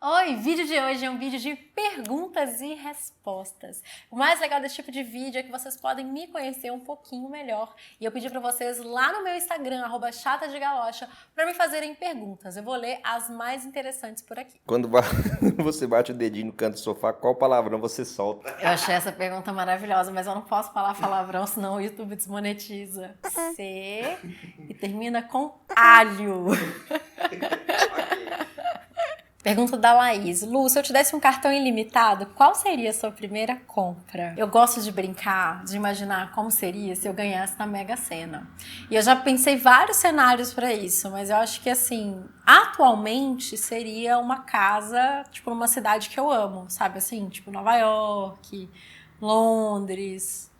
Oi, o vídeo de hoje é um vídeo de perguntas e respostas. O mais legal desse tipo de vídeo é que vocês podem me conhecer um pouquinho melhor. E eu pedi pra vocês lá no meu Instagram, @chatadegalocha, pra me fazerem perguntas. Eu vou ler as mais interessantes por aqui. Quando você bate o dedinho no canto do sofá, qual palavrão você solta? Eu achei essa pergunta maravilhosa, mas eu não posso falar palavrão, senão o YouTube desmonetiza. C e termina com alho. Pergunta da Laís. Lu, se eu te desse um cartão ilimitado, qual seria a sua primeira compra? Eu gosto de brincar, de imaginar como seria se eu ganhasse na Mega Sena. E eu já pensei vários cenários para isso, mas eu acho que, assim, atualmente seria uma casa, tipo, numa cidade que eu amo, sabe? Assim, tipo, Nova York, Londres.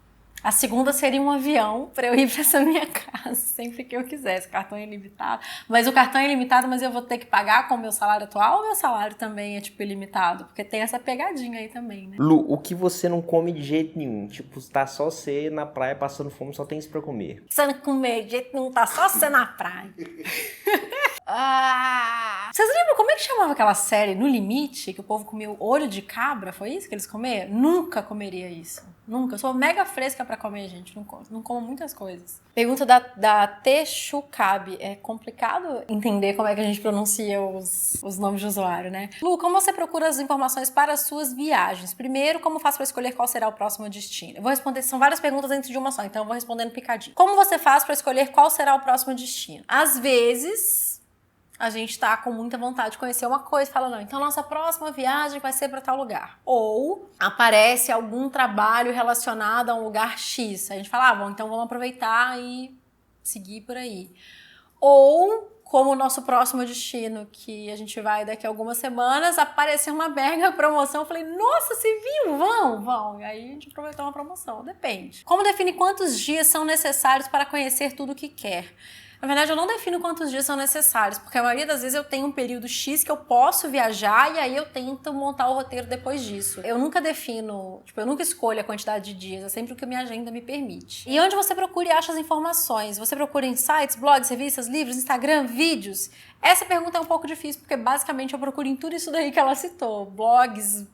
A segunda seria um avião para eu ir para essa minha casa sempre que eu quisesse. Cartão ilimitado. Mas o cartão é ilimitado, mas eu vou ter que pagar com o meu salário atual ou meu salário também é tipo ilimitado? Porque tem essa pegadinha aí também, né? Lu, o que você não come de jeito nenhum? Tipo, tá só você na praia passando fome, só tem isso pra comer. Você não comer de jeito nenhum, tá só você na praia. Vocês lembram como é que chamava aquela série No Limite? Que o povo comia o olho de cabra? Foi isso que eles comeram? Nunca comeria isso. Nunca. Eu sou mega fresca pra comer, gente. Não como muitas coisas. Pergunta da Texucabe. É complicado entender como é que a gente pronuncia os nomes de usuário, né? Lu, como você procura as informações para as suas viagens? Primeiro, como faço para escolher qual será o próximo destino? Eu vou responder, são várias perguntas dentro de uma só, então eu vou respondendo picadinho. Como você faz para escolher qual será o próximo destino? Às vezes a gente tá com muita vontade de conhecer uma coisa e fala, não, então nossa próxima viagem vai ser para tal lugar. Ou aparece algum trabalho relacionado a um lugar X. A gente fala, bom, então vamos aproveitar e seguir por aí. Ou, como o nosso próximo destino, que a gente vai daqui a algumas semanas, apareceu uma mega promoção. Eu falei, nossa, você viu? Vão. E aí a gente aproveitou uma promoção, depende. Como definir quantos dias são necessários para conhecer tudo o que quer? Na verdade, eu não defino quantos dias são necessários, porque a maioria das vezes eu tenho um período X que eu posso viajar e aí eu tento montar o roteiro depois disso. Eu nunca defino, eu nunca escolho a quantidade de dias, é sempre o que a minha agenda me permite. E onde você procura e acha as informações? Você procura em sites, blogs, revistas, livros, Instagram, vídeos? Essa pergunta é um pouco difícil, porque basicamente eu procuro em tudo isso daí que ela citou. Blogs,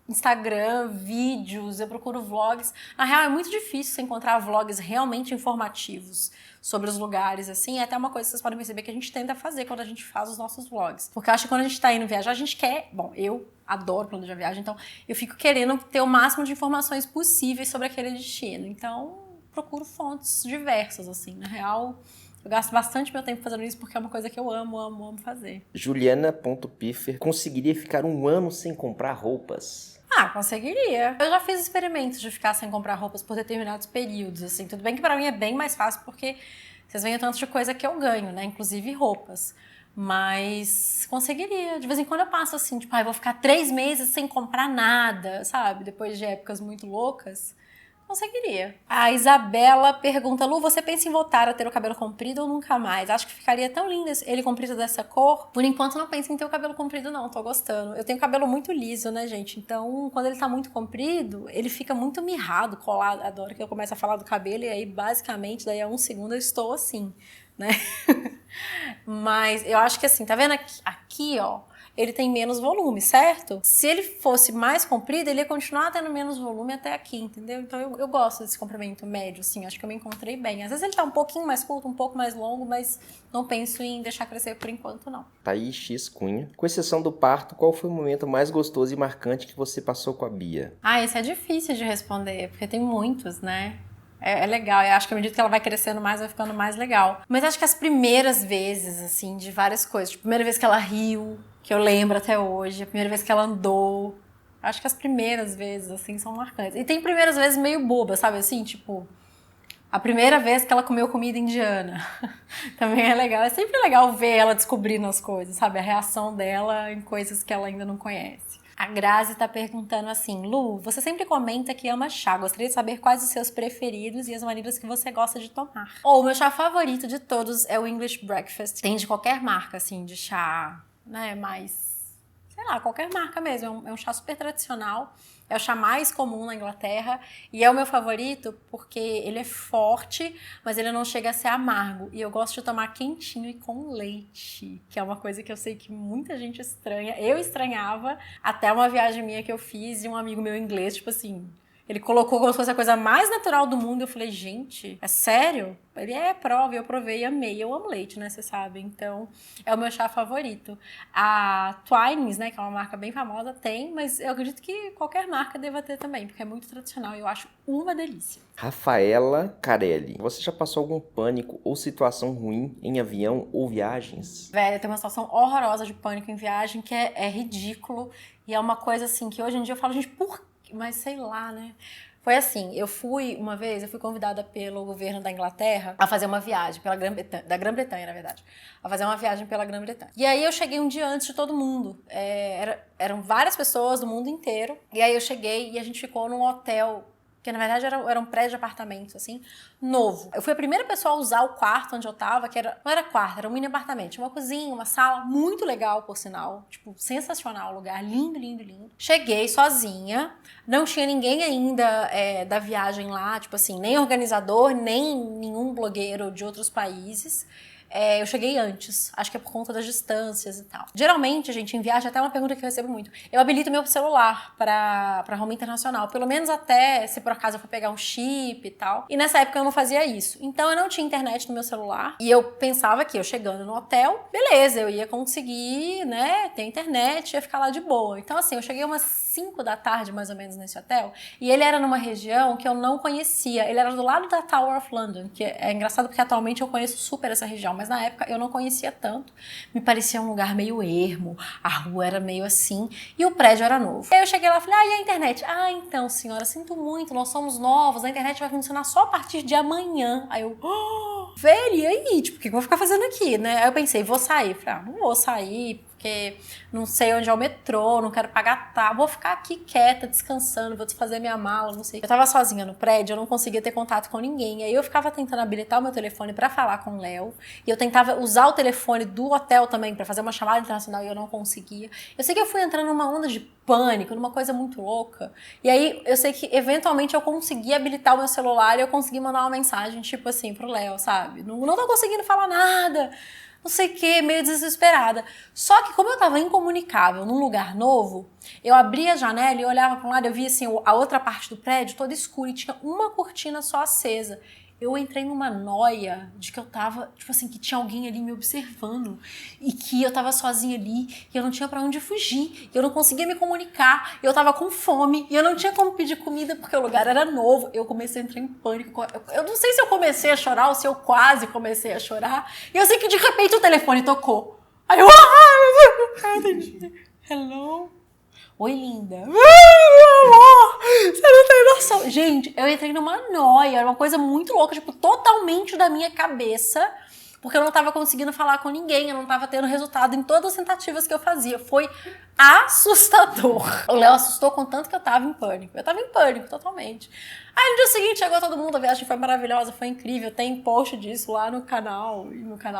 Instagram, vídeos, eu procuro vlogs. Na real, é muito difícil você encontrar vlogs realmente informativos sobre os lugares, assim. É até uma coisa que vocês podem perceber que a gente tenta fazer quando a gente faz os nossos vlogs. Porque eu acho que quando a gente tá indo viajar, a gente quer... Bom, eu adoro planejar viagem, então eu fico querendo ter o máximo de informações possíveis sobre aquele destino. Então, procuro fontes diversas, assim. Na real, eu gasto bastante meu tempo fazendo isso porque é uma coisa que eu amo fazer. Juliana.piffer conseguiria ficar um ano sem comprar roupas? Conseguiria. Eu já fiz experimentos de ficar sem comprar roupas por determinados períodos, assim. Tudo bem que pra mim é bem mais fácil porque vocês veem o tanto de coisa que eu ganho, né? Inclusive roupas. Mas conseguiria. De vez em quando eu passo assim, tipo, eu vou ficar 3 meses sem comprar nada, sabe? Depois de épocas muito loucas. Conseguiria. A Isabela pergunta, Lu, você pensa em voltar a ter o cabelo comprido ou nunca mais? Acho que ficaria tão lindo ele comprido dessa cor. Por enquanto não penso em ter o cabelo comprido não, tô gostando. Eu tenho cabelo muito liso, né, gente? Então, quando ele tá muito comprido, ele fica muito mirrado, colado. Adoro que eu comece a falar do cabelo e aí, basicamente, daí a 1 segundo eu estou assim, né? Mas eu acho que assim, tá vendo aqui, ó? Ele tem menos volume, certo? Se ele fosse mais comprido, ele ia continuar tendo menos volume até aqui, entendeu? Então eu gosto desse comprimento médio, assim, acho que eu me encontrei bem. Às vezes ele tá um pouquinho mais curto, um pouco mais longo, mas não penso em deixar crescer por enquanto, não. Thaís X Cunha. Com exceção do parto, qual foi o momento mais gostoso e marcante que você passou com a Bia? Esse é difícil de responder, porque tem muitos, né? É legal, eu acho que à medida que ela vai crescendo mais, vai ficando mais legal. Mas acho que as primeiras vezes, assim, de várias coisas. Tipo, a primeira vez que ela riu, que eu lembro até hoje. A primeira vez que ela andou. Acho que as primeiras vezes, assim, são marcantes. E tem primeiras vezes meio bobas, sabe? Assim, tipo... A primeira vez que ela comeu comida indiana. Também é legal. É sempre legal ver ela descobrindo as coisas, sabe? A reação dela em coisas que ela ainda não conhece. A Grazi tá perguntando assim, Lu, você sempre comenta que ama chá. Gostaria de saber quais os seus preferidos e as maneiras que você gosta de tomar. O meu chá favorito de todos é o English Breakfast. Tem de qualquer marca, assim, de chá, né? Mas, sei lá, qualquer marca mesmo. É um chá super tradicional. É o chá mais comum na Inglaterra e é o meu favorito porque ele é forte, mas ele não chega a ser amargo. E eu gosto de tomar quentinho e com leite, que é uma coisa que eu sei que muita gente estranha. Eu estranhava até uma viagem minha que eu fiz e um amigo meu inglês, tipo assim... Ele colocou como se fosse a coisa mais natural do mundo. Eu falei, gente, é sério? Ele prova, eu provei e amei. Eu amo leite, né, você sabe? Então, é o meu chá favorito. A Twinings, né, que é uma marca bem famosa, tem, mas eu acredito que qualquer marca deva ter também, porque é muito tradicional e eu acho uma delícia. Rafaela Carelli, você já passou algum pânico ou situação ruim em avião ou viagens? Velho, tem uma situação horrorosa de pânico em viagem que é ridículo. E é uma coisa assim que hoje em dia eu falo, gente, por quê? Mas sei lá, né? Foi assim, eu fui convidada pelo governo da Inglaterra a fazer uma viagem da Grã-Bretanha, na verdade, a fazer uma viagem pela Grã-Bretanha. E aí eu cheguei um dia antes de todo mundo, eram várias pessoas do mundo inteiro, e aí eu cheguei e a gente ficou num hotel, que na verdade era um prédio de apartamentos, assim, novo. Eu fui a primeira pessoa a usar o quarto onde eu tava, não era quarto, era um mini apartamento. Tinha uma cozinha, uma sala, muito legal, por sinal. Tipo, sensacional o lugar, lindo, lindo, lindo. Cheguei sozinha, não tinha ninguém ainda da viagem lá, tipo assim, nem organizador, nem nenhum blogueiro de outros países. Eu cheguei antes, acho que é por conta das distâncias e tal. Geralmente, gente, em viagem, até uma pergunta que eu recebo muito, eu habilito meu celular para home internacional, pelo menos até se por acaso eu for pegar um chip e tal. E nessa época eu não fazia isso. Então eu não tinha internet no meu celular e eu pensava que eu chegando no hotel, beleza, eu ia conseguir, né, ter internet, ia ficar lá de boa. Então assim, eu cheguei umas 5 da tarde mais ou menos nesse hotel e ele era numa região que eu não conhecia. Ele era do lado da Tower of London, que é engraçado porque atualmente eu conheço super essa região, mas na época eu não conhecia tanto. Me parecia um lugar meio ermo, a rua era meio assim e o prédio era novo. Aí eu cheguei lá e falei, e a internet? Então, senhora, sinto muito, nós somos novos, a internet vai funcionar só a partir de amanhã. Aí eu, velho, e aí? Tipo, o que eu vou ficar fazendo aqui, né? Aí eu pensei, vou sair. Falei, não vou sair, porque não sei onde é o metrô, não quero pagar vou ficar aqui quieta, descansando, vou desfazer minha mala, não sei. Eu tava sozinha no prédio, eu não conseguia ter contato com ninguém. Aí eu ficava tentando habilitar o meu telefone pra falar com o Léo, e eu tentava usar o telefone do hotel também pra fazer uma chamada internacional e eu não conseguia. Eu sei que eu fui entrando numa onda de pânico, numa coisa muito louca. E aí eu sei que eventualmente eu consegui habilitar o meu celular e eu consegui mandar uma mensagem tipo assim pro Léo, sabe? Não tô conseguindo falar nada. Não sei o que, meio desesperada. Só que como eu tava incomunicável num lugar novo, eu abria a janela e olhava para um lado, eu via assim, a outra parte do prédio toda escura e tinha uma cortina só acesa. Eu entrei numa noia de que eu tava, tipo assim, que tinha alguém ali me observando e que eu tava sozinha ali e eu não tinha pra onde fugir, e eu não conseguia me comunicar, eu tava com fome e eu não tinha como pedir comida porque o lugar era novo. Eu comecei a entrar em pânico. Eu não sei se eu comecei a chorar ou se eu quase comecei a chorar. E eu sei que de repente o telefone tocou. Aí eu... Hello? Oi, linda. Ai, meu amor, você não tem noção. Gente, eu entrei numa noia, era uma coisa muito louca, tipo, totalmente da minha cabeça, porque eu não tava conseguindo falar com ninguém, eu não tava tendo resultado em todas as tentativas que eu fazia. Foi assustador. O Léo assustou com tanto que eu tava em pânico. Eu tava em pânico, totalmente. Aí no dia seguinte chegou todo mundo, a viagem foi maravilhosa, foi incrível. Tem post disso lá no canal,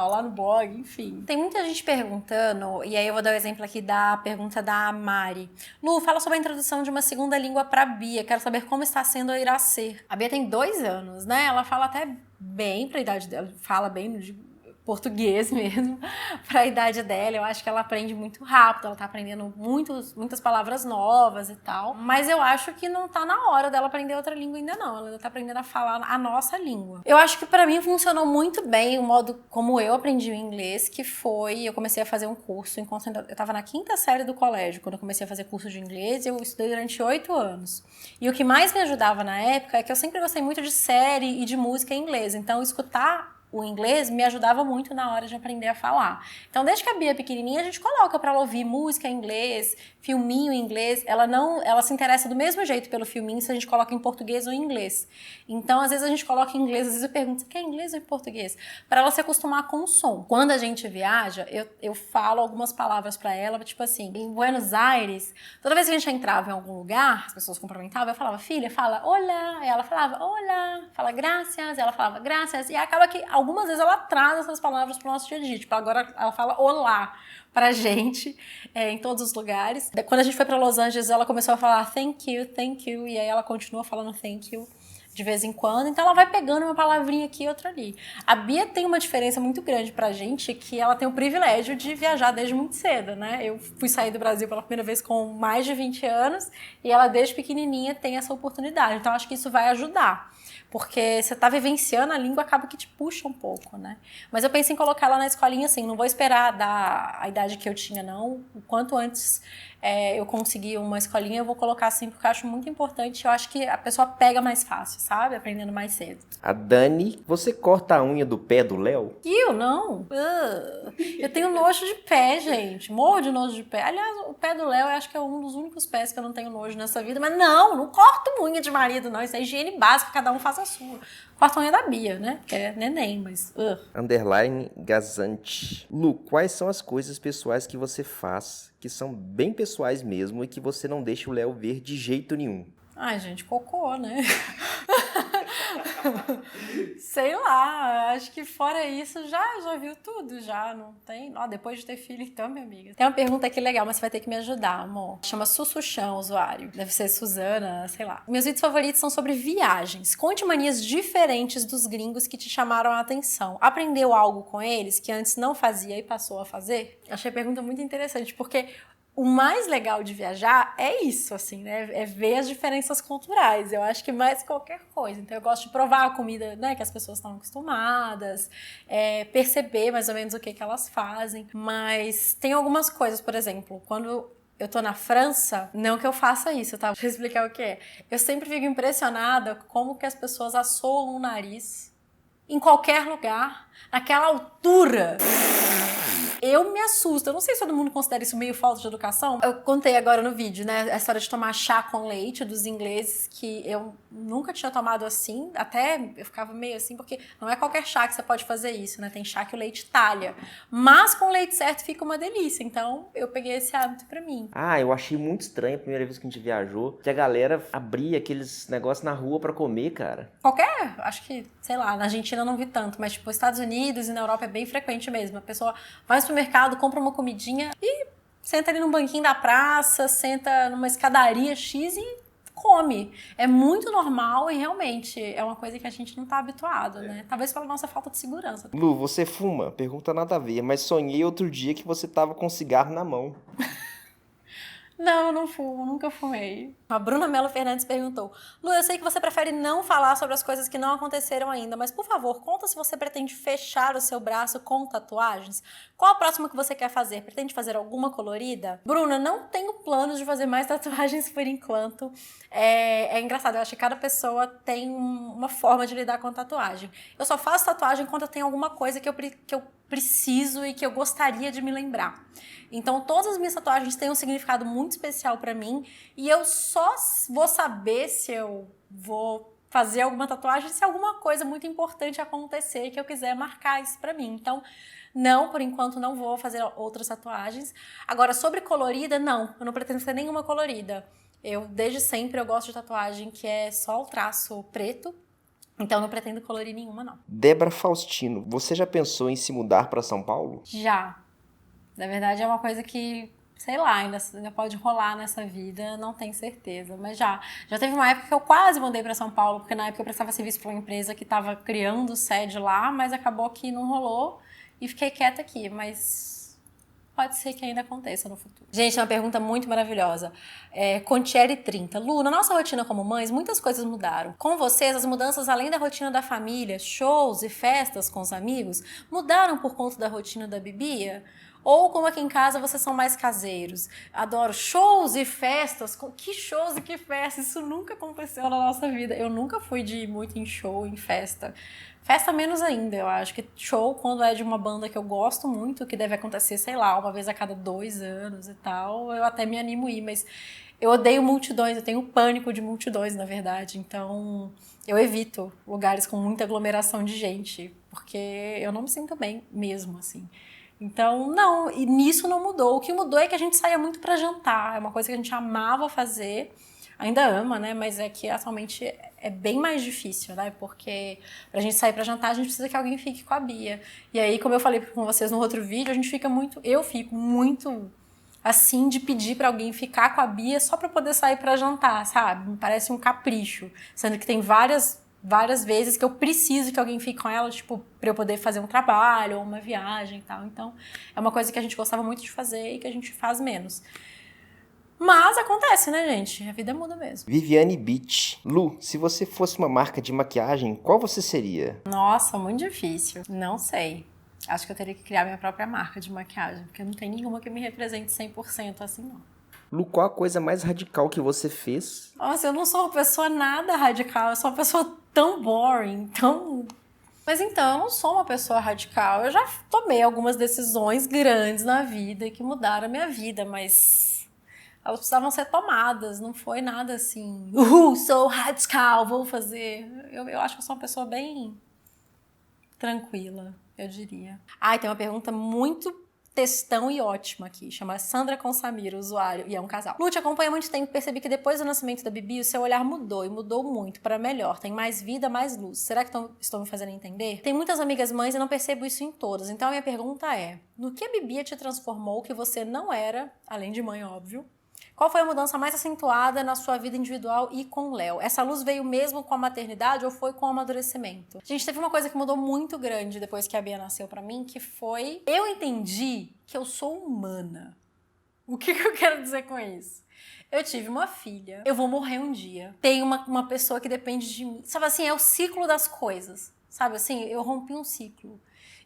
lá no blog, enfim. Tem muita gente perguntando, e aí eu vou dar o exemplo aqui da pergunta da Mari. Lu, fala sobre a introdução de uma segunda língua pra Bia. Quero saber como está sendo ou irá ser. A Bia tem 2 anos, né? Ela fala até bem pra idade dela, fala bem no português mesmo, para a idade dela. Eu acho que ela aprende muito rápido, ela tá aprendendo muitas palavras novas e tal, mas eu acho que não tá na hora dela aprender outra língua ainda não, ela ainda tá aprendendo a falar a nossa língua. Eu acho que para mim funcionou muito bem o modo como eu aprendi o inglês, que foi, eu comecei a fazer um curso enquanto eu tava na 5ª série do colégio, quando eu comecei a fazer curso de inglês, eu estudei durante 8 anos. E o que mais me ajudava na época é que eu sempre gostei muito de série e de música em inglês, então escutar o inglês me ajudava muito na hora de aprender a falar. Então, desde que a Bia é pequenininha, a gente coloca pra ela ouvir música em inglês, filminho em inglês. Ela se interessa do mesmo jeito pelo filminho se a gente coloca em português ou em inglês. Então, às vezes a gente coloca em inglês, às vezes eu pergunto, você quer inglês ou em português? Para ela se acostumar com o som. Quando a gente viaja, eu falo algumas palavras pra ela, tipo assim, em Buenos Aires, toda vez que a gente entrava em algum lugar, as pessoas cumprimentavam, eu falava, filha, fala, olá. E ela falava, olá. Fala, graças. Ela falava, graças. E acaba que algumas vezes ela traz essas palavras pro nosso dia a dia. Tipo, agora ela fala olá pra gente em todos os lugares. Quando a gente foi pra Los Angeles, ela começou a falar thank you, e aí ela continua falando thank you de vez em quando, então ela vai pegando uma palavrinha aqui e outra ali. A Bia tem uma diferença muito grande pra gente, que ela tem o privilégio de viajar desde muito cedo, né? Eu fui sair do Brasil pela primeira vez com mais de 20 anos, e ela desde pequenininha tem essa oportunidade, então acho que isso vai ajudar. Porque você tá vivenciando a língua, acaba que te puxa um pouco, né? Mas eu penso em colocar ela na escolinha assim, não vou esperar dar a idade que eu tinha, não. O quanto antes eu conseguir uma escolinha, eu vou colocar assim, porque eu acho muito importante. Eu acho que a pessoa pega mais fácil, sabe? Aprendendo mais cedo. A Dani, você corta a unha do pé do Léo? Eu não. Eu tenho nojo de pé, gente. Morro de nojo de pé. Aliás, o pé do Léo eu acho que é um dos únicos pés que eu não tenho nojo nessa vida. Mas não corto unha de marido, não. Isso é higiene básica, cada um faz a sua. Corto a unha da Bia, né? Que é neném, mas... Underline Gazante. Lu, quais são as coisas pessoais que você faz, que são bem pessoais mesmo, e que você não deixa o Léo ver de jeito nenhum? Ai, gente, cocô, né? Sei lá, acho que fora isso já viu tudo, já não tem. Ó, depois de ter filho, então, minha amiga. Tem uma pergunta aqui legal, mas você vai ter que me ajudar, amor. Chama Sussuchão, o usuário. Deve ser Suzana, sei lá. Meus vídeos favoritos são sobre viagens. Conte manias diferentes dos gringos que te chamaram a atenção. Aprendeu algo com eles que antes não fazia e passou a fazer? Achei a pergunta muito interessante, porque o mais legal de viajar é isso, assim, né? É ver as diferenças culturais. Eu acho que mais qualquer coisa. Então, eu gosto de provar a comida, né, que as pessoas estão acostumadas, perceber mais ou menos o que elas fazem. Mas tem algumas coisas, por exemplo, quando eu tô na França, não que eu faça isso, tá? Deixa eu explicar o que é. Eu sempre fico impressionada como que as pessoas assoam o nariz em qualquer lugar, naquela altura. Eu me assusto. Eu não sei se todo mundo considera isso meio falta de educação. Eu contei agora no vídeo, né? A história de tomar chá com leite dos ingleses, que eu nunca tinha tomado assim. Até eu ficava meio assim, porque não é qualquer chá que você pode fazer isso, né? Tem chá que o leite talha. Mas com o leite certo fica uma delícia. Então eu peguei esse hábito pra mim. Eu achei muito estranho a primeira vez que a gente viajou, que a galera abria aqueles negócios na rua pra comer, cara. Acho que, sei lá, na Argentina eu não vi tanto, mas tipo, Estados Unidos e na Europa é bem frequente mesmo. A pessoa vai no supermercado, compra uma comidinha e senta ali num banquinho da praça, senta numa escadaria X e come. É muito normal e realmente é uma coisa que a gente não tá habituado, né? Talvez pela nossa falta de segurança. Lu, você fuma? Pergunta nada a ver, mas sonhei outro dia que você tava com cigarro na mão. Não, eu não fumo, nunca fumei. A Bruna Mello Fernandes perguntou: Lu, eu sei que você prefere não falar sobre as coisas que não aconteceram ainda, mas por favor, conta se você pretende fechar o seu braço com tatuagens. Qual a próxima que você quer fazer? Pretende fazer alguma colorida? Bruna, não tenho planos de fazer mais tatuagens por enquanto. É engraçado, eu acho que cada pessoa tem uma forma de lidar com a tatuagem. Eu só faço tatuagem quando eu tenho alguma coisa que eu preciso e que eu gostaria de me lembrar. Então, todas as minhas tatuagens têm um significado muito especial pra mim e eu só vou saber se eu vou fazer alguma tatuagem se alguma coisa muito importante acontecer que eu quiser marcar isso pra mim. Então, não, por enquanto não vou fazer outras tatuagens. Agora, sobre colorida, não. Eu não pretendo fazer nenhuma colorida. Desde sempre, eu gosto de tatuagem que é só o traço preto. Então, não pretendo colorir nenhuma, não. Débora Faustino, você já pensou em se mudar pra São Paulo? Já. Na verdade, é uma coisa que, sei lá, ainda pode rolar nessa vida, não tenho certeza. Mas já teve uma época que eu quase mudei para São Paulo, porque na época eu prestava serviço para uma empresa que estava criando sede lá, mas acabou que não rolou e fiquei quieta aqui. Mas pode ser que ainda aconteça no futuro. Gente, é uma pergunta muito maravilhosa. Contieri 30. Lu, na nossa rotina como mães, muitas coisas mudaram. Com vocês, as mudanças além da rotina da família, shows e festas com os amigos, mudaram por conta da rotina da Bibia? Ou como aqui em casa vocês são mais caseiros? Adoro shows e festas. Que shows e que festas? Isso nunca aconteceu na nossa vida. Eu nunca fui de ir muito em show, em festa. Festa menos ainda, eu acho que show, quando é de uma banda que eu gosto muito, que deve acontecer, sei lá, uma vez a cada 2 anos e tal, eu até me animo a ir, mas eu odeio multidões, eu tenho pânico de multidões, na verdade, então eu evito lugares com muita aglomeração de gente, porque eu não me sinto bem mesmo, assim. Então, não, e nisso não mudou. O que mudou é que a gente saía muito pra jantar, é uma coisa que a gente amava fazer. ainda ama, né? Mas é que atualmente é bem mais difícil, né? Porque pra gente sair pra jantar, a gente precisa que alguém fique com a Bia. E aí, como eu falei com vocês no outro vídeo, eu fico muito assim de pedir pra alguém ficar com a Bia só pra poder sair pra jantar, sabe? Me parece um capricho, sendo que tem várias vezes que eu preciso que alguém fique com ela, tipo, pra eu poder fazer um trabalho ou uma viagem e tal. Então, é uma coisa que a gente gostava muito de fazer e que a gente faz menos. Mas acontece, né, gente? A vida muda mesmo. Viviane Beach. Lu, se você fosse uma marca de maquiagem, qual você seria? Nossa, muito difícil. Não sei. Acho que eu teria que criar minha própria marca de maquiagem, porque não tem nenhuma que me represente 100% assim, não. Lu, qual a coisa mais radical que você fez? Nossa, eu não sou uma pessoa nada radical, eu sou uma pessoa tão boring, tão... Mas então, eu não sou uma pessoa radical. Eu já tomei algumas decisões grandes na vida que mudaram a minha vida, mas elas precisavam ser tomadas, não foi nada assim, sou radical, vou fazer. Eu acho que eu sou uma pessoa bem tranquila, eu diria. Ah, e tem uma pergunta muito textão e ótima aqui, chama Sandra Consamiro, usuário, e é um casal. Lu, te acompanha há muito tempo e percebi que depois do nascimento da Bibi, o seu olhar mudou, e mudou muito, para melhor. Tem mais vida, mais luz. Será que estou me fazendo entender? Tem muitas amigas mães e não percebo isso em todas. Então a minha pergunta é, no que a Bibi te transformou que você não era, além de mãe, óbvio? Qual foi a mudança mais acentuada na sua vida individual e com o Léo? Essa luz veio mesmo com a maternidade ou foi com o amadurecimento? Gente, teve uma coisa que mudou muito grande depois que a Bia nasceu pra mim, que foi... Eu entendi que eu sou humana. O que eu quero dizer com isso? Eu tive uma filha, eu vou morrer um dia. Tem uma pessoa que depende de mim. Sabe assim, é o ciclo das coisas. Sabe assim, eu rompi um ciclo.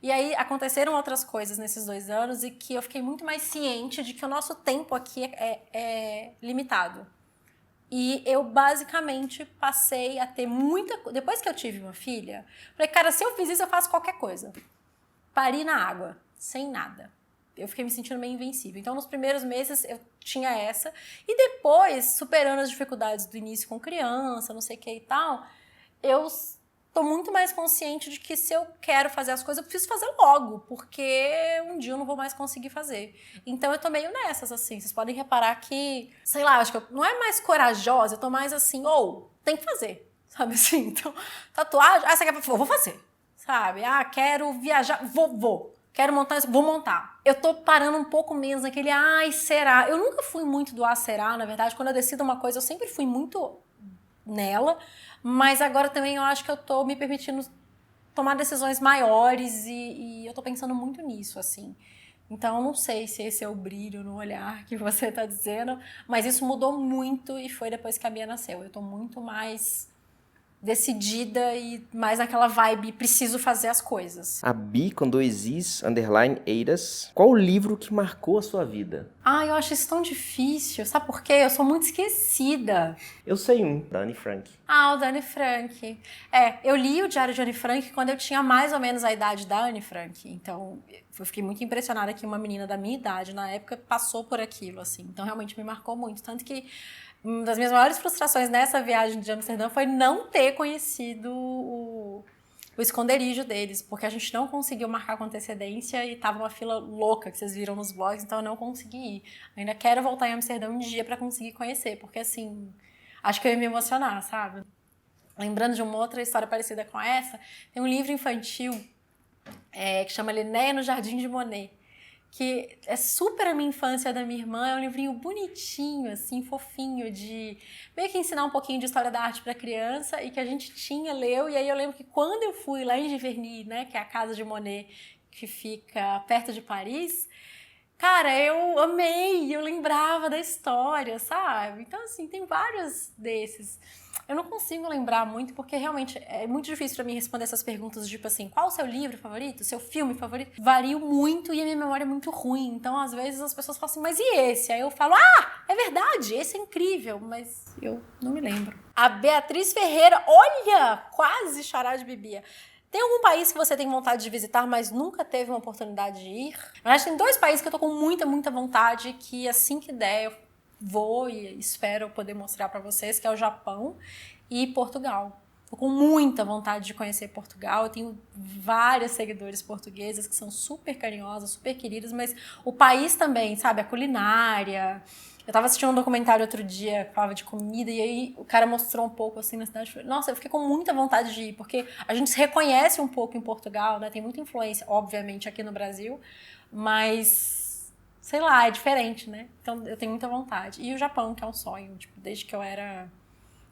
E aí aconteceram outras coisas nesses 2 anos e que eu fiquei muito mais ciente de que o nosso tempo aqui é limitado. E eu basicamente passei a ter muita... Depois que eu tive uma filha, falei, cara, se eu fiz isso, eu faço qualquer coisa. Pari na água, sem nada. Eu fiquei me sentindo meio invencível. Então, nos primeiros meses, eu tinha essa. E depois, superando as dificuldades do início com criança, não sei o que e tal, eu... tô muito mais consciente de que se eu quero fazer as coisas, eu preciso fazer logo, porque um dia eu não vou mais conseguir fazer. Então eu tô meio nessas, assim. Vocês podem reparar que, sei lá, acho que eu não é mais corajosa, eu tô mais assim, tem que fazer, sabe assim? Então, tatuagem, você quer fazer? Vou fazer, sabe? Quero viajar, vou. Quero montar isso, vou montar. Eu tô parando um pouco menos naquele, será? Eu nunca fui muito do será, na verdade. Quando eu decido uma coisa, eu sempre fui muito nela, mas agora também eu acho que eu tô me permitindo tomar decisões maiores e eu tô pensando muito nisso, assim. Então eu não sei se esse é o brilho no olhar que você tá dizendo, mas isso mudou muito e foi depois que a Bia nasceu. Eu tô muito mais decidida e mais naquela vibe, preciso fazer as coisas. A Bi com 2 Is, _ Eiras. Qual o livro que marcou a sua vida? Eu acho isso tão difícil. Sabe por quê? Eu sou muito esquecida. Eu sei da Anne Frank. O da Anne Frank. Eu li o Diário de Anne Frank quando eu tinha mais ou menos a idade da Anne Frank. Então, eu fiquei muito impressionada que uma menina da minha idade, na época, passou por aquilo, assim. Então, realmente me marcou muito. Tanto que uma das minhas maiores frustrações nessa viagem de Amsterdã foi não ter conhecido o esconderijo deles, porque a gente não conseguiu marcar com antecedência e tava uma fila louca que vocês viram nos vlogs, então eu não consegui ir. Ainda quero voltar em Amsterdã um dia pra conseguir conhecer, porque assim, acho que eu ia me emocionar, sabe? Lembrando de uma outra história parecida com essa, tem um livro infantil que chama Linéia no Jardim de Monet, que é super a minha infância da minha irmã, é um livrinho bonitinho, assim, fofinho, de meio que ensinar um pouquinho de história da arte para criança e que a gente leu, e aí eu lembro que quando eu fui lá em Giverny, né, que é a casa de Monet, que fica perto de Paris, cara, eu amei, eu lembrava da história, sabe? Então, assim, tem vários desses. Eu não consigo lembrar muito, porque realmente é muito difícil pra mim responder essas perguntas, tipo assim, qual o seu livro favorito, seu filme favorito? Vario muito e a minha memória é muito ruim. Então, às vezes, as pessoas falam assim, mas e esse? Aí eu falo, é verdade, esse é incrível, mas eu não me lembro. A Beatriz Ferreira, olha, quase xará de Bibia. Tem algum país que você tem vontade de visitar, mas nunca teve uma oportunidade de ir? Na verdade, tem 2 países que eu tô com muita, muita vontade, que assim que der, eu vou e espero poder mostrar pra vocês, que é o Japão e Portugal. Tô com muita vontade de conhecer Portugal, eu tenho várias seguidores portuguesas que são super carinhosas, super queridas, mas o país também, sabe? A culinária, Eu tava assistindo um documentário outro dia que falava de comida e aí o cara mostrou um pouco assim na cidade. Nossa, eu fiquei com muita vontade de ir, porque a gente se reconhece um pouco em Portugal, né? Tem muita influência, obviamente, aqui no Brasil, mas sei lá, é diferente, né? Então eu tenho muita vontade. E o Japão, que é um sonho, tipo, desde que eu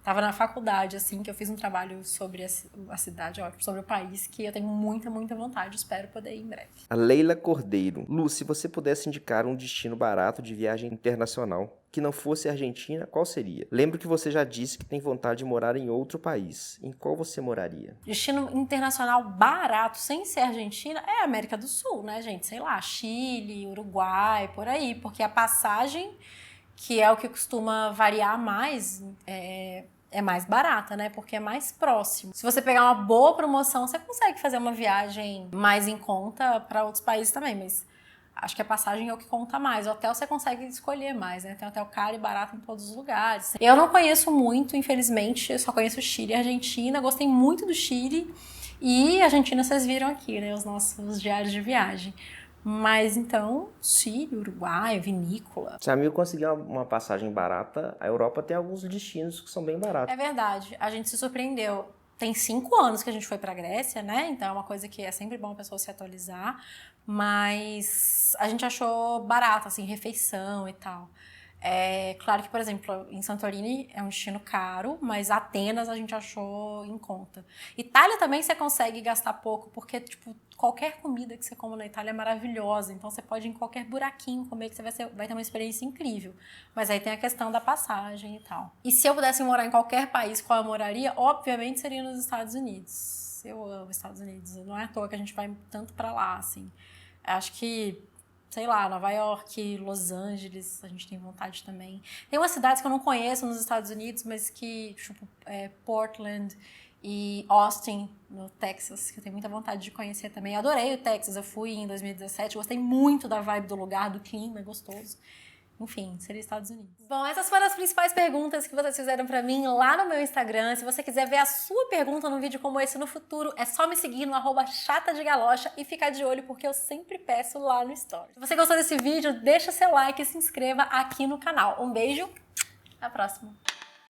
tava na faculdade, assim, que eu fiz um trabalho sobre a cidade, ó, sobre o país, que eu tenho muita, muita vontade. Espero poder ir em breve. A Leila Cordeiro. Lu, se você pudesse indicar um destino barato de viagem internacional que não fosse Argentina, qual seria? Lembro que você já disse que tem vontade de morar em outro país. Em qual você moraria? Destino internacional barato, sem ser Argentina, é a América do Sul, né, gente? Sei lá, Chile, Uruguai, por aí. Porque a passagem, que é o que costuma variar mais, é mais barata, né? Porque é mais próximo. Se você pegar uma boa promoção, você consegue fazer uma viagem mais em conta para outros países também, mas acho que a passagem é o que conta mais. O hotel você consegue escolher mais, né? Tem hotel caro e barato em todos os lugares. Eu não conheço muito, infelizmente, eu só conheço Chile e Argentina. Gostei muito do Chile e Argentina vocês viram aqui, né? Os nossos diários de viagem. Mas então, Chile, Uruguai, vinícola. Se a mim eu conseguir uma passagem barata, a Europa tem alguns destinos que são bem baratos. É verdade, a gente se surpreendeu. Tem 5 anos que a gente foi pra Grécia, né? Então é uma coisa que é sempre bom a pessoa se atualizar. Mas a gente achou barato, assim, refeição e tal. É claro que, por exemplo, em Santorini é um destino caro, mas Atenas a gente achou em conta. Itália também você consegue gastar pouco, porque, tipo, qualquer comida que você come na Itália é maravilhosa. Então você pode ir em qualquer buraquinho comer, que você vai ter uma experiência incrível. Mas aí tem a questão da passagem e tal. E se eu pudesse morar em qualquer país, qual eu moraria? Obviamente seria nos Estados Unidos. Eu amo os Estados Unidos. Não é à toa que a gente vai tanto pra lá, assim. Acho que, sei lá, Nova York, Los Angeles, a gente tem vontade também. Tem umas cidades que eu não conheço nos Estados Unidos, mas que, tipo, Portland e Austin, no Texas, que eu tenho muita vontade de conhecer também. Eu adorei o Texas, eu fui em 2017, gostei muito da vibe do lugar, do clima, é gostoso. Enfim, seria Estados Unidos. Bom, essas foram as principais perguntas que vocês fizeram pra mim lá no meu Instagram. Se você quiser ver a sua pergunta num vídeo como esse no futuro, é só me seguir no @chatadegalocha e ficar de olho, porque eu sempre peço lá no Story. Se você gostou desse vídeo, deixa seu like e se inscreva aqui no canal. Um beijo, até a próxima.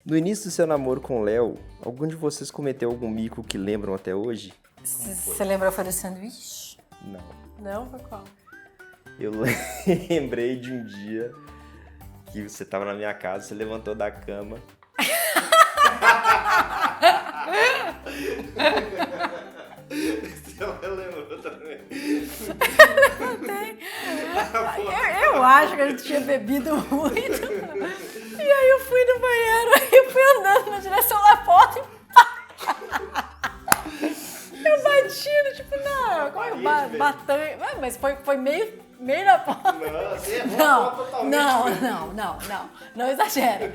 No início do seu namoro com o Léo, algum de vocês cometeu algum mico que lembram até hoje? Você lembrou foi do sanduíche? Não. Não? Foi qual? Eu lembrei de um dia que você tava na minha casa, você levantou da cama. Você lembrou também? Eu acho que a gente tinha bebido muito. E aí eu fui no banheiro e eu fui andando na direção da porta e eu bati, tipo, não, como eu batei. Mas foi meio na porta. Não exagera.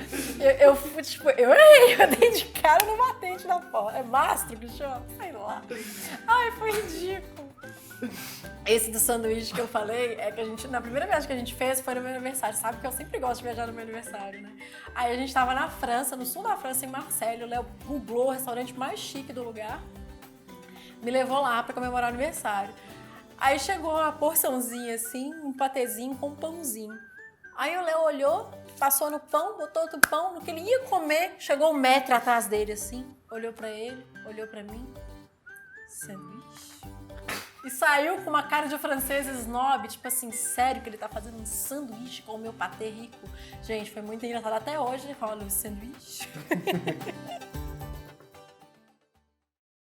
Eu fui, tipo, eu errei, eu dei de cara no batente da porta. É mastro que chama? Sei lá. Ai, foi ridículo. Esse do sanduíche que eu falei é que a gente, na primeira viagem que a gente fez foi no meu aniversário. Sabe que eu sempre gosto de viajar no meu aniversário, né? Aí a gente tava na França, no sul da França, em Marseille. O Léo googlou o restaurante mais chique do lugar. Me levou lá pra comemorar o aniversário. Aí chegou uma porçãozinha assim, um patezinho com um pãozinho. Aí o Léo olhou, passou no pão, botou outro pão. No que ele ia comer, chegou 1 metro atrás dele assim. Olhou pra ele, olhou pra mim. Sanduíche. E saiu com uma cara de francês snob, tipo assim, sério que ele tá fazendo um sanduíche com o meu patê rico? Gente, foi muito engraçado. Até hoje ele fala sanduíche.